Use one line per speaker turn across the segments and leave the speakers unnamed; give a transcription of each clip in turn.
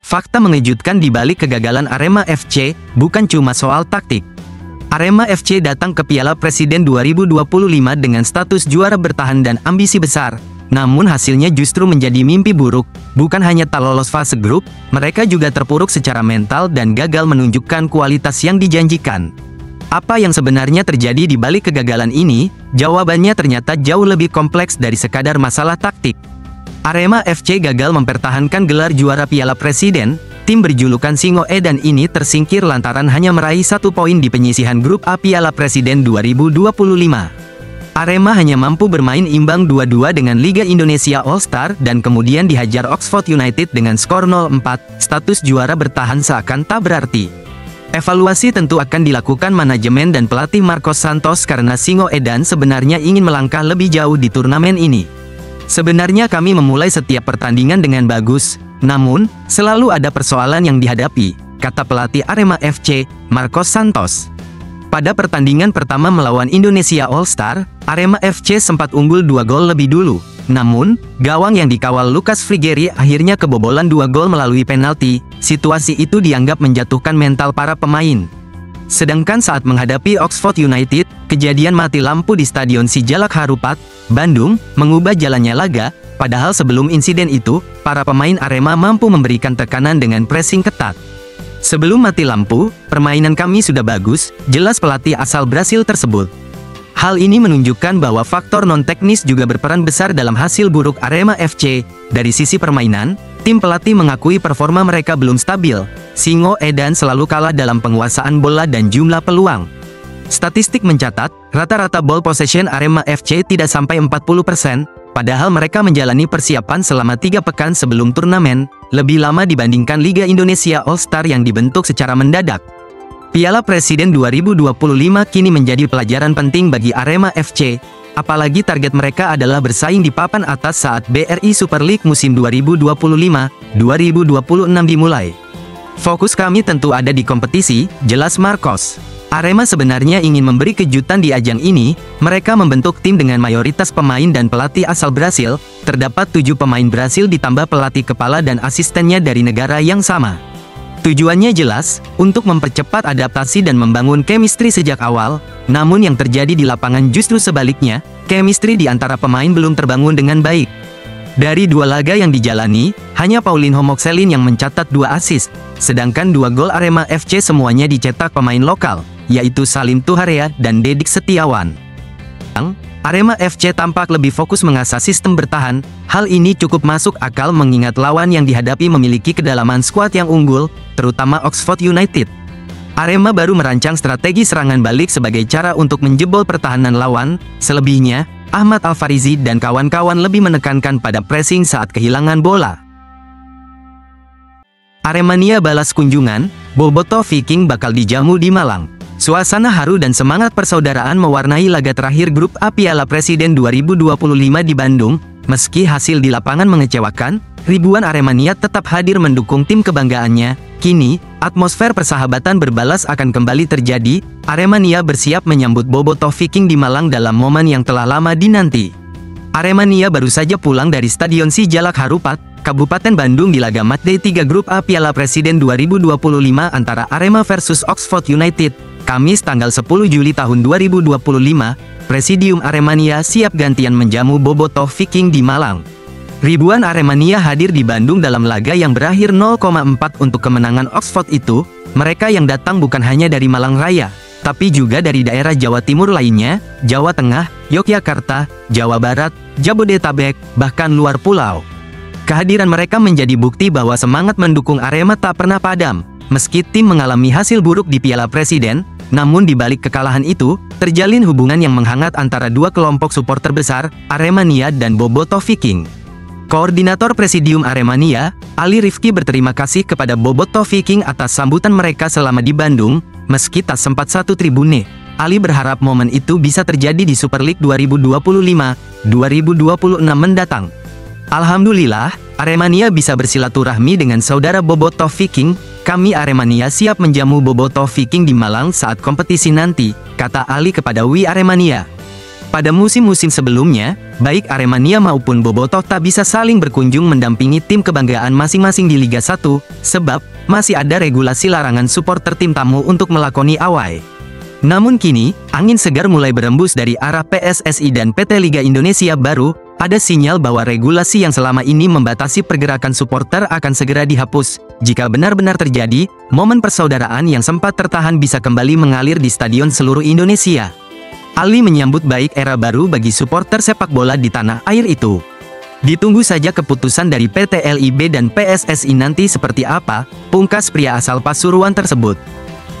Fakta mengejutkan di balik kegagalan Arema FC, bukan cuma soal taktik. Arema FC datang ke Piala Presiden 2025 dengan status juara bertahan dan ambisi besar. Namun hasilnya justru menjadi mimpi buruk. Bukan hanya tak lolos fase grup, mereka juga terpuruk secara mental dan gagal menunjukkan kualitas yang dijanjikan. Apa yang sebenarnya terjadi di balik kegagalan ini? Jawabannya ternyata jauh lebih kompleks dari sekadar masalah taktik. Arema FC gagal mempertahankan gelar juara Piala Presiden. Tim berjulukan Singo Edan ini tersingkir lantaran hanya meraih 1 poin di penyisihan grup A Piala Presiden 2025. Arema hanya mampu bermain imbang 2-2 dengan Liga Indonesia All-Star dan kemudian dihajar Oxford United dengan skor 0-4, status juara bertahan seakan tak berarti. Evaluasi tentu akan dilakukan manajemen dan pelatih Marcos Santos karena Singo Edan sebenarnya ingin melangkah lebih jauh di turnamen ini. Sebenarnya kami memulai setiap pertandingan dengan bagus, namun selalu ada persoalan yang dihadapi, kata pelatih Arema FC, Marcos Santos. Pada pertandingan pertama melawan Indonesia All-Star, Arema FC sempat unggul 2 gol lebih dulu. Namun, gawang yang dikawal Lucas Frigeri akhirnya kebobolan 2 gol melalui penalti. Situasi itu dianggap menjatuhkan mental para pemain. Sedangkan saat menghadapi Oxford United, kejadian mati lampu di Stadion Sijalak Harupat, Bandung, mengubah jalannya laga. Padahal sebelum insiden itu, para pemain Arema mampu memberikan tekanan dengan pressing ketat. Sebelum mati lampu, permainan kami sudah bagus, jelas pelatih asal Brasil tersebut. Hal ini menunjukkan bahwa faktor non-teknis juga berperan besar dalam hasil buruk Arema FC. Dari sisi permainan, tim pelatih mengakui performa mereka belum stabil. Singo Edan selalu kalah dalam penguasaan bola dan jumlah peluang. Statistik mencatat, rata-rata ball possession Arema FC tidak sampai 40%, padahal mereka menjalani persiapan selama 3 pekan sebelum turnamen, lebih lama dibandingkan Liga Indonesia All-Star yang dibentuk secara mendadak. Piala Presiden 2025 kini menjadi pelajaran penting bagi Arema FC, apalagi target mereka adalah bersaing di papan atas saat BRI Super League musim 2025-2026 dimulai. Fokus kami tentu ada di kompetisi, jelas Marcos. Arema sebenarnya ingin memberi kejutan di ajang ini. Mereka membentuk tim dengan mayoritas pemain dan pelatih asal Brasil. Terdapat 7 pemain Brasil ditambah pelatih kepala dan asistennya dari negara yang sama. Tujuannya jelas, untuk mempercepat adaptasi dan membangun chemistry sejak awal. Namun yang terjadi di lapangan justru sebaliknya, chemistry di antara pemain belum terbangun dengan baik. Dari 2 laga yang dijalani, hanya Paulinho Moxelin yang mencatat 2 assist, sedangkan 2 gol Arema FC semuanya dicetak pemain lokal, yaitu Salim Tuharea dan Dedik Setiawan. Arema FC tampak lebih fokus mengasah sistem bertahan. Hal ini cukup masuk akal mengingat lawan yang dihadapi memiliki kedalaman skuad yang unggul, terutama Oxford United. Arema baru merancang strategi serangan balik sebagai cara untuk menjebol pertahanan lawan. Selebihnya, Ahmad Alfarizi dan kawan-kawan lebih menekankan pada pressing saat kehilangan bola. Aremania balas kunjungan, Bobotoh Viking bakal dijamu di Malang. Suasana haru dan semangat persaudaraan mewarnai laga terakhir grup A Piala Presiden 2025 di Bandung. Meski hasil di lapangan mengecewakan, ribuan Aremania tetap hadir mendukung tim kebanggaannya. Kini, atmosfer persahabatan berbalas akan kembali terjadi. Aremania bersiap menyambut Bobotoh Viking di Malang dalam momen yang telah lama dinanti. Aremania baru saja pulang dari Stadion Sijalak Harupat, Kabupaten Bandung di laga matchday 3 grup A Piala Presiden 2025 antara Arema versus Oxford United. Kamis tanggal 10 Juli tahun 2025, Presidium Aremania siap gantian menjamu Bobotoh Viking di Malang. Ribuan Aremania hadir di Bandung dalam laga yang berakhir 0,4 untuk kemenangan Oxford itu. Mereka yang datang bukan hanya dari Malang Raya, tapi juga dari daerah Jawa Timur lainnya, Jawa Tengah, Yogyakarta, Jawa Barat, Jabodetabek, bahkan luar pulau. Kehadiran mereka menjadi bukti bahwa semangat mendukung Arema tak pernah padam. Meski tim mengalami hasil buruk di Piala Presiden, namun di balik kekalahan itu, terjalin hubungan yang menghangat antara 2 kelompok supporter besar, Aremania dan Bobotoh Viking. Koordinator Presidium Aremania, Ali Rifki berterima kasih kepada Bobotoh Viking atas sambutan mereka selama di Bandung. Meski tak sempat satu tribune, Ali berharap momen itu bisa terjadi di Super League 2025-2026 mendatang. Alhamdulillah, Aremania bisa bersilaturahmi dengan saudara Bobotoh Viking. Kami Aremania siap menjamu Bobotoh Viking di Malang saat kompetisi nanti, kata Ali kepada We Aremania. Pada musim-musim sebelumnya, baik Aremania maupun Bobotoh tak bisa saling berkunjung mendampingi tim kebanggaan masing-masing di Liga 1, sebab masih ada regulasi larangan supporter tim tamu untuk melakoni away. Namun kini, angin segar mulai berembus dari arah PSSI dan PT Liga Indonesia Baru. Ada sinyal bahwa regulasi yang selama ini membatasi pergerakan supporter akan segera dihapus. Jika benar-benar terjadi, momen persaudaraan yang sempat tertahan bisa kembali mengalir di stadion seluruh Indonesia. Ali menyambut baik era baru bagi supporter sepak bola di tanah air itu. Ditunggu saja keputusan dari PT LIB dan PSSI nanti seperti apa, pungkas pria asal Pasuruan tersebut.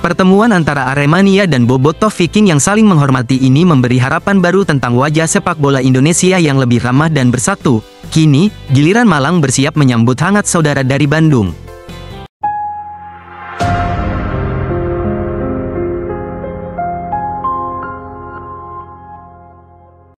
Pertemuan antara Aremania dan Bobotoh Viking yang saling menghormati ini memberi harapan baru tentang wajah sepak bola Indonesia yang lebih ramah dan bersatu. Kini, giliran Malang bersiap menyambut hangat saudara dari Bandung.